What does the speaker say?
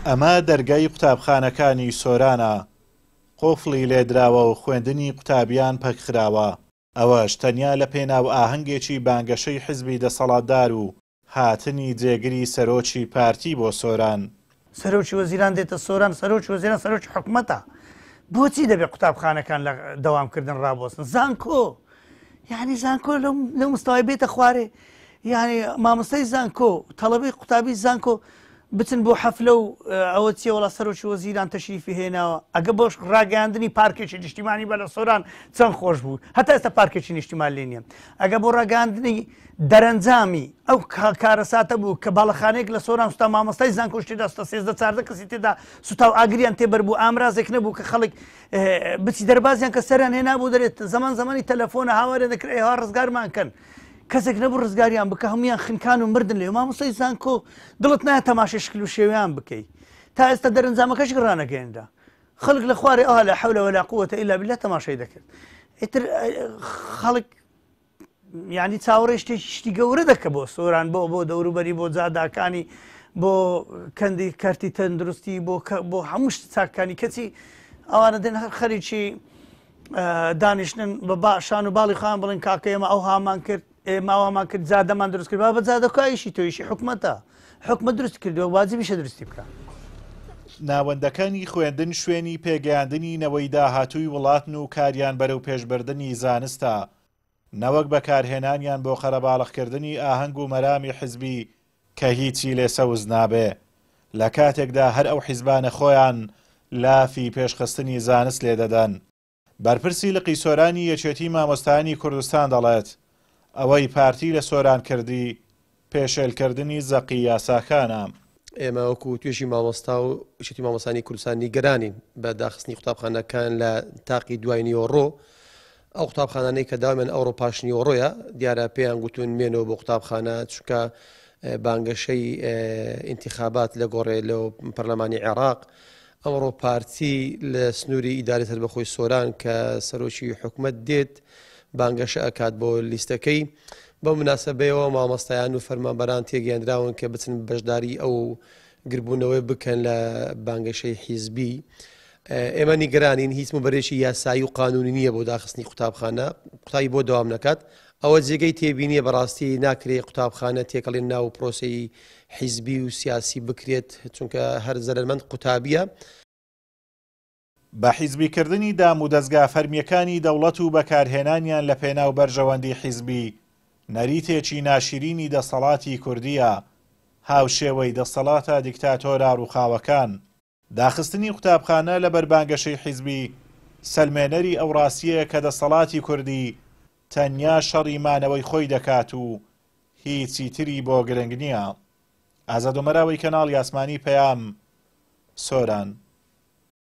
ئەمە دەرگای قوتابخانەکانی سۆرانە، قۆفڵی لێدراوە و خوێندنی قوتابیان پەکخراوە. ئەوەش تەنیا لە پێناو ئاهەنگێکی بانگەشەی حیزبی دەسەڵاتدار و هاتنی جێگری سەرۆکی پارتی بۆ سۆران. سەرۆکی وەزیران دێتە سۆران، سەرۆکی وەزیران سەرۆکی حکومەتە. بۆچی دەبێت قوتابخانەکان لە دەوامکردن ڕابۆستن؟ زانکۆ، یعنی زانکۆ لەو مستەوای بێتە خوارێ، یعنی مامۆستای زانکۆ، تەڵەبەی قوتابی زانکۆ بچن بۆ حەفلە و ئەوە چیە وەڵا سەرۆکی وەزیران تەشریفی هێناوە. ئەگە بۆش ڕاگەاندنی پارکێکی نیشتیمانی بە لە سۆران چەند خۆش بوو، هەتا ئێستا پارکێکی نیشتیمان لێ نییە. ئەگە بۆ ڕاگەاندنی دەرەنجامی ئەو کارەساتە بوو کە باڵەخانەیەک لە سۆران سوتا مامۆستای زانکۆش تێدا سوتا 13 کەسی تێدا سوتا و ئاگریان تێبەر بوو، ئامرازێک نەبوو کە خەڵک بچی دەربازیان کە سەریان هێنابوو دەرێت زمانی تەلەفۆنە هاوارە دەکرێت ئێوە ڕزگارمان کەن، کەسێک نەبوو ڕزگاریان بکە، هەمویان خنکان و مردن لێ. مامۆستای زانکۆ دڵت نایە تەماشای شکل و شێویان بکەیت، تا ئێستا دەرەنجامەکەش ڕانەگەێندا. خەڵک لە خوارێ ئەوها لا حەولە وەلا قووەتە ئیلا بالله تەماشای دەکرد. ئیتر خەڵک یعنی چاوەڕێ شتی گەورە دەکە بۆ سۆران، بۆ دەوروبەری، بۆ جاداکانی، بۆ کەندی کارتی تەندروستی، بۆ هەموو چاکانی کەچی ئەوانە دێن هەر خەریکی دانیشتن بە شان و باڵی خۆیان بڵێن کاکە ئێمە ئەو هامان کرد، ماوامان کرد، جادەمان دروست کرد. با بە جادەکایشی تۆیشی حکومەتە، حکومەت دروست کردەوە، واجبیشە دروستی بکە. ناوەندەکانی خوێندن شوێنی پێگەیاندنی نەوەی داهاتووی وڵاتن و کاریان بەرەو پێشبردننی زانستە، نەوەک بەکارهێنانیان بۆ خەرەباڵغکردنی ئاهەنگ و مەرامی حیزبی کە هیچی لێسەوز نابێ، لە کاتێکدا هەر ئەو حیزبانە خۆیان لافی پێشخستنی زانست لێدەدەن. بەرپرسی لقی سۆرانی یەکێتی مامۆستایانی کوردستان دەڵێت ئەوەی پارتی لە سۆران کردی پێشێلکردنی زەقی یاساکانە. ئێمە وەکو توێژی مامۆستا و یەکێتی مامۆستانی کوردستان نیگەرانین بە داخستنی قوتابخانەکان لە تاقی دوای نیوەڕۆ. ئەو قوتابخانانەی کە داوێن ئەوڕۆ پاش نیوەڕۆیە دیارە پێیان گوتون مێنەوە بۆ قوتابخانە، چونکە بانگەشەی ئینتیخابات لە گۆڕێ لەو پەرلەمانی عێراق ئەمڕۆ پارتی لە سنووری ئیداری سەربەخۆی سۆران کە سەرۆکی حکومەت دێت بانگەشە ئەکات بۆ لیستەکەی. بە مناسبەیەوە مامۆستایان و فەرمانبەران تێگەیاندراون کە بچن بەشداری ئەو گربوونەوەی بکەن لە بانگەشەی حیزبی. ئێمە نیگەرانین هیچ مبەرێکی یاسایی و قانونی نییە بۆ داخستنی قوتابخانە، قوتابی بۆ دەوام نەکات. ئەوە جێگەی تێبینیە بەڕاستی ناکرێت قوتابخانە تێکەڵێن ناو پرۆسی حیزبی و سیاسی بکرێت، چونکە هەر زەرمەند قوتابیە. بە حیزبیکردنی دام و دەستگا فەرمیەکانی دەوڵەت و بەکارهێنانیان لە پێناو بەرژەوەندی حیزبی نەریتێکی ناشرینی دەسەڵاتی کوردیە، هاوشێوەی دەسەڵاتە دیکتاتۆرا ڕووخاوەکان. داخستنی قوتابخانە لە بەربانگەشەی حیزبی سەلمێنەری ئەو ڕاستیەیە کە دەسەڵاتی کوردی تەنیا شەڕی مانەوەی خۆی دەکات و هیچی تری بۆ گرنگ نییە. ئازاد و مەراوی کەناڵی ئاسمانی پەیام، سۆران.